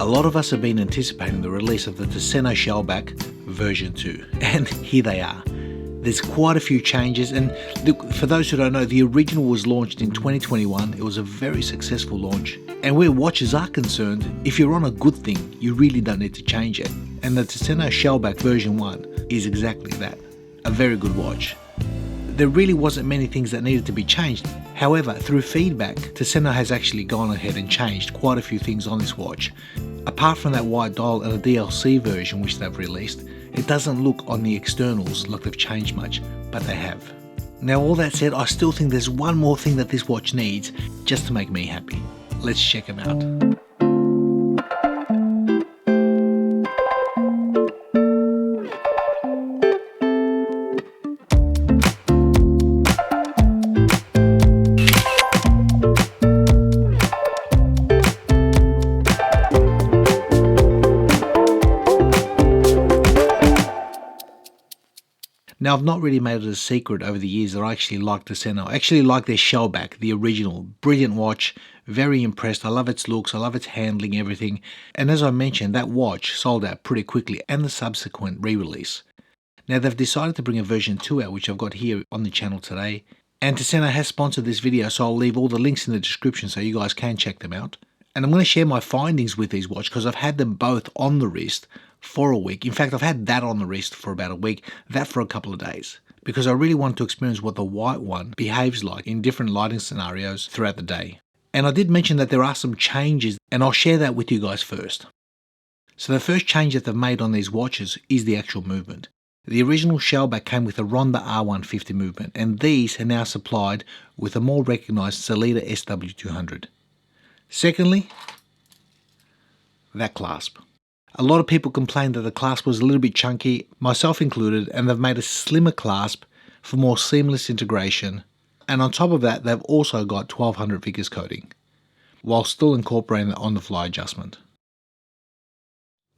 A lot of us have been anticipating the release of the Tessenno Shellback version 2, and here they are. There's quite a few changes, and look, for those who don't know, the original was launched in 2021. It was a very successful launch, and where watches are concerned, if you're on a good thing, you really don't need to change it. And the Tessenno Shellback version 1 is exactly that, a very good watch. There really wasn't many things that needed to be changed. However, through feedback, Tessenno has actually gone ahead and changed quite a few things on this watch. Apart from that white dial and the DLC version which they've released, it doesn't look on the externals like they've changed much, but they have. Now all that said, I still think there's one more thing that this watch needs just to make me happy. Let's check them out. Now, I've not really made it a secret over the years that I actually like Tessenno. I actually like their Shellback, the original. Brilliant watch, very impressed. I love its looks, I love its handling, everything. And as I mentioned, that watch sold out pretty quickly, and the subsequent re-release. Now, they've decided to bring a version 2 out, which I've got here on the channel today. And Tessenno has sponsored this video, so I'll leave all the links in the description so you guys can check them out. And I'm going to share my findings with these watches because I've had them both on the wrist for a week. In fact, I've had that on the wrist for about a week, that for a couple of days, because I really wanted to experience what the white one behaves like in different lighting scenarios throughout the day. And I did mention that there are some changes, and I'll share that with you guys first. So the first change that they've made on these watches is the actual movement. The original Shellback came with a Ronda R150 movement, and these are now supplied with a more recognised Sellita SW200. Secondly, that clasp. A lot of people complained that the clasp was a little bit chunky, myself included, and they've made a slimmer clasp for more seamless integration. And on top of that, they've also got 1200 Vickers coating, while still incorporating the on-the-fly adjustment.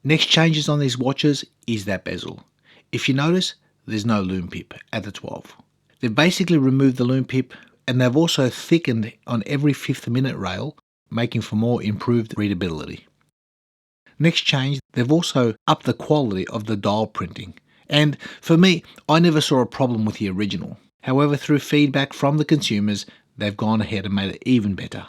Next changes on these watches is that bezel. If you notice, there's no lume pip at the 12. They've basically removed the lume pip, and they've also thickened on every 5th minute rail, making for more improved readability. Next change, they've also upped the quality of the dial printing. And for me, I never saw a problem with the original. However, through feedback from the consumers, they've gone ahead and made it even better.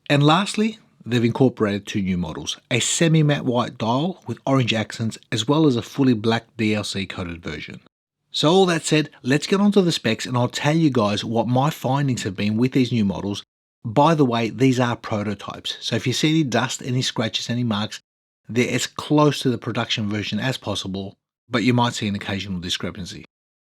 And lastly, they've incorporated 2 new models, a semi-matte white dial with orange accents, as well as a fully black DLC coated version. So all that said, let's get onto the specs and I'll tell you guys what my findings have been with these new models. By the way, these are prototypes, so if you see any dust, any scratches, any marks, they're as close to the production version as possible, but you might see an occasional discrepancy.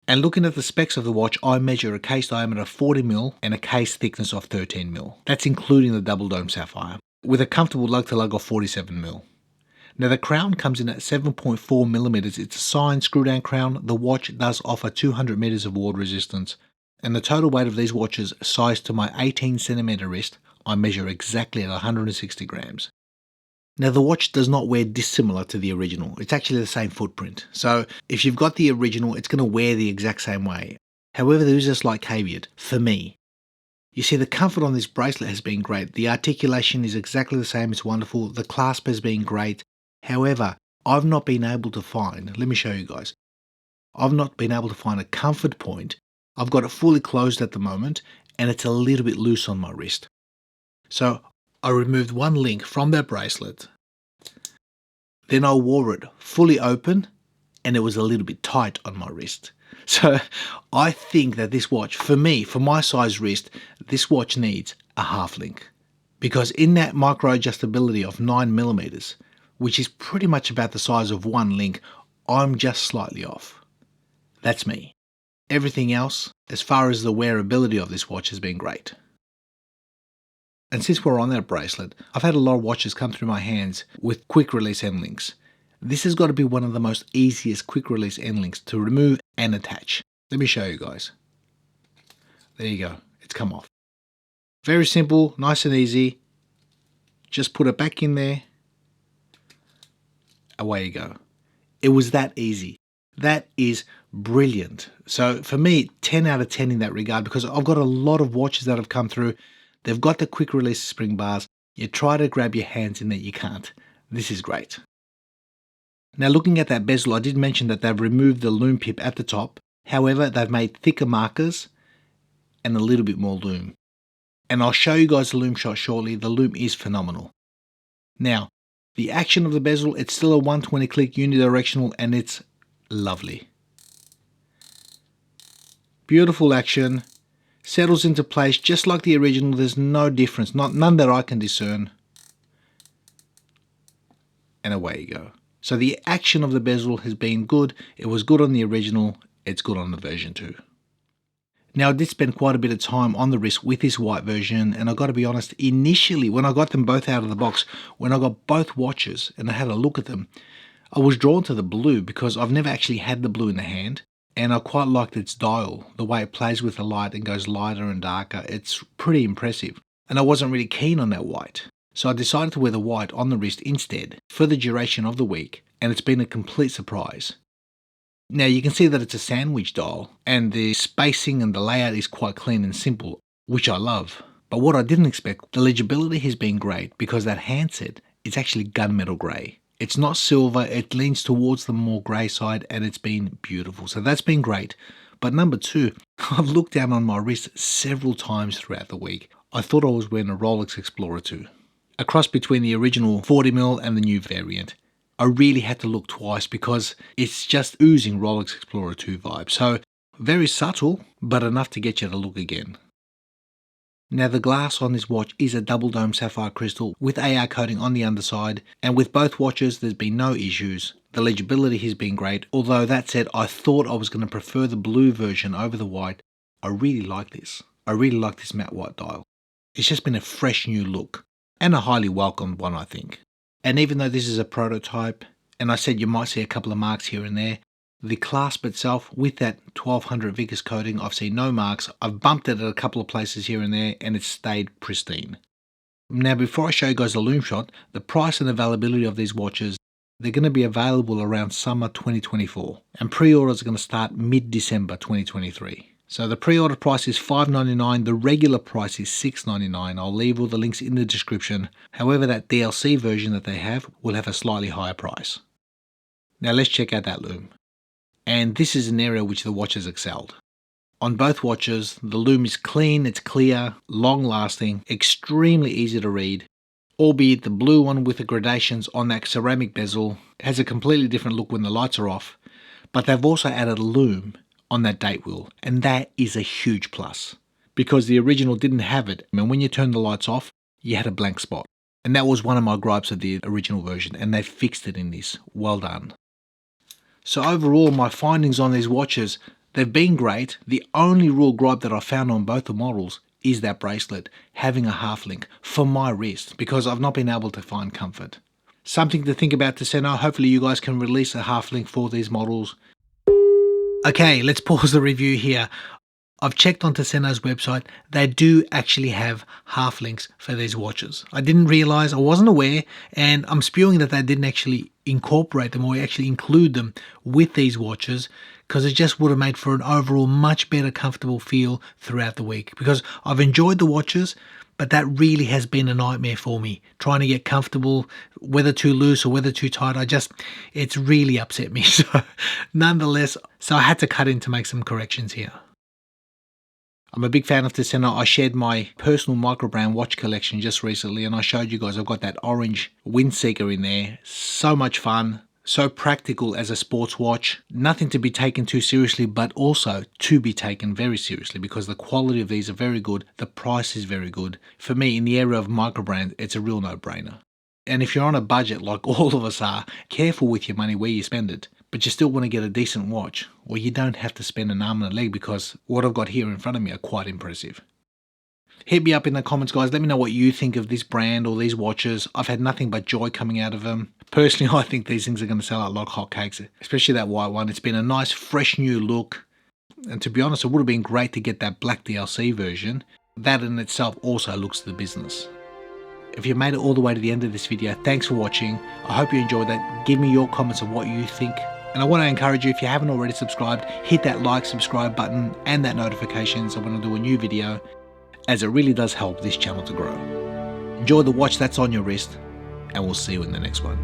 And looking at the specs of the watch, I measure a case diameter of 40mm and a case thickness of 13mm. That's including the double dome sapphire, with a comfortable lug-to-lug of 47mm. Now the crown comes in at 7.4mm. It's a signed screw-down crown. The watch does offer 200 meters of water resistance. And the total weight of these watches, sized to my 18cm wrist, I measure exactly at 160 grams. Now the watch does not wear dissimilar to the original. It's actually the same footprint. So if you've got the original, it's going to wear the exact same way. However, there is a slight caveat, for me. You see, the comfort on this bracelet has been great. The articulation is exactly the same, it's wonderful. The clasp has been great. However, I've not been able to find, let me show you guys. I've not been able to find a comfort point. I've got it fully closed at the moment, and it's a little bit loose on my wrist. So I removed one link from that bracelet. Then I wore it fully open, and it was a little bit tight on my wrist. So I think that this watch, for me, for my size wrist, this watch needs a half link. Because in that micro adjustability of 9mm, which is pretty much about the size of one link, I'm just slightly off. That's me. Everything else, as far as the wearability of this watch, has been great. And since we're on that bracelet, I've had a lot of watches come through my hands with quick release end links. This has got to be one of the most easiest quick release end links to remove and attach. Let me show you guys. There you go, it's come off. Very simple, nice and easy. Just put it back in there. Away you go. It was that easy. That is brilliant. So for me, 10 out of 10 in that regard, because I've got a lot of watches that have come through. They've got the quick release spring bars, You try to grab your hands in there, you can't. This is great. Now looking at that bezel, I did mention that they've removed the loom pip at the top. However, they've made thicker markers and a little bit more loom. And I'll show you guys the loom shot shortly. The loom is phenomenal. Now, the action of the bezel, it's still a 120 click unidirectional and it's lovely. Beautiful action. Settles into place just like the original. There's no difference, none that I can discern. And away you go. So the action of the bezel has been good. It was good on the original. It's good on the version 2. Now I did spend quite a bit of time on the wrist with this white version, and I got to be honest, initially when I got them both out of the box, when I got both watches and I had a look at them, I was drawn to the blue because I've never actually had the blue in the hand, and I quite liked its dial, the way it plays with the light and goes lighter and darker. It's pretty impressive, and I wasn't really keen on that white. So I decided to wear the white on the wrist instead for the duration of the week, and it's been a complete surprise. Now you can see that it's a sandwich dial, and the spacing and the layout is quite clean and simple, which I love. But what I didn't expect, the legibility has been great because that handset is actually gunmetal grey. It's not silver, it leans towards the more grey side, and it's been beautiful. So that's been great. But number 2, I've looked down on my wrist several times throughout the week. I thought I was wearing a Rolex Explorer 2. A cross between the original 40mm and the new variant. I really had to look twice because it's just oozing Rolex Explorer 2 vibe. So very subtle, but enough to get you to look again. Now the glass on this watch is a double dome sapphire crystal with AR coating on the underside, and with both watches there's been no issues. The legibility has been great, although that said I thought I was going to prefer the blue version over the white. I really like this. I really like this matte white dial. It's just been a fresh new look, and a highly welcomed one I think. And even though this is a prototype, and I said you might see a couple of marks here and there, the clasp itself with that 1200 Vickers coating, I've seen no marks. I've bumped it at a couple of places here and there and it's stayed pristine. Now before I show you guys the loom shot, the price and availability of these watches, they're going to be available around summer 2024 and pre-orders are going to start mid-December 2023. So the pre-order price is $5.99, the regular price is $6.99. I'll leave all the links in the description. However, that DLC version that they have will have a slightly higher price. Now let's check out that loom. And this is an area which the watch has excelled. On both watches, the loom is clean, it's clear, long-lasting, extremely easy to read, albeit the blue one with the gradations on that ceramic bezel has a completely different look when the lights are off, but they've also added a loom on that date wheel, and that is a huge plus because the original didn't have it, and when you turn the lights off you had a blank spot, and that was one of my gripes of the original version, and they fixed it in this. Well done. So overall my findings on these watches, they've been great. The only real gripe that I found on both the models is that bracelet having a half link for my wrist because I've not been able to find comfort. Something to think about, Tessenno. Hopefully you guys can release a half link for these models. Okay, let's pause the review here. I've checked on Tessenno's website. They do actually have half links for these watches. I didn't realize, I wasn't aware, and I'm spewing that they didn't actually incorporate them or actually include them with these watches because it just would have made for an overall much better comfortable feel throughout the week, because I've enjoyed the watches, but that really has been a nightmare for me, trying to get comfortable, whether too loose or whether too tight. It's really upset me. So nonetheless, I had to cut in to make some corrections here. I'm a big fan of Tessenno. I shared my personal micro-brand watch collection just recently and I showed you guys I've got that orange Windseeker in there. So much fun, so practical as a sports watch. Nothing to be taken too seriously, but also to be taken very seriously because the quality of these are very good. The price is very good. For me, in the area of micro-brand, it's a real no-brainer. And if you're on a budget like all of us are, careful with your money where you spend it. But you still want to get a decent watch, well, you don't have to spend an arm and a leg because what I've got here in front of me are quite impressive. Hit me up in the comments, guys. Let me know what you think of this brand or these watches. I've had nothing but joy coming out of them. Personally, I think these things are going to sell out like hotcakes, especially that white one. It's been a nice, fresh new look. And to be honest, it would have been great to get that black DLC version. That in itself also looks the business. If you made it all the way to the end of this video, thanks for watching. I hope you enjoyed that. Give me your comments of what you think. And I want to encourage you, if you haven't already subscribed, hit that like, subscribe button and that notification so when I do a new video, as it really does help this channel to grow. Enjoy the watch that's on your wrist, and we'll see you in the next one.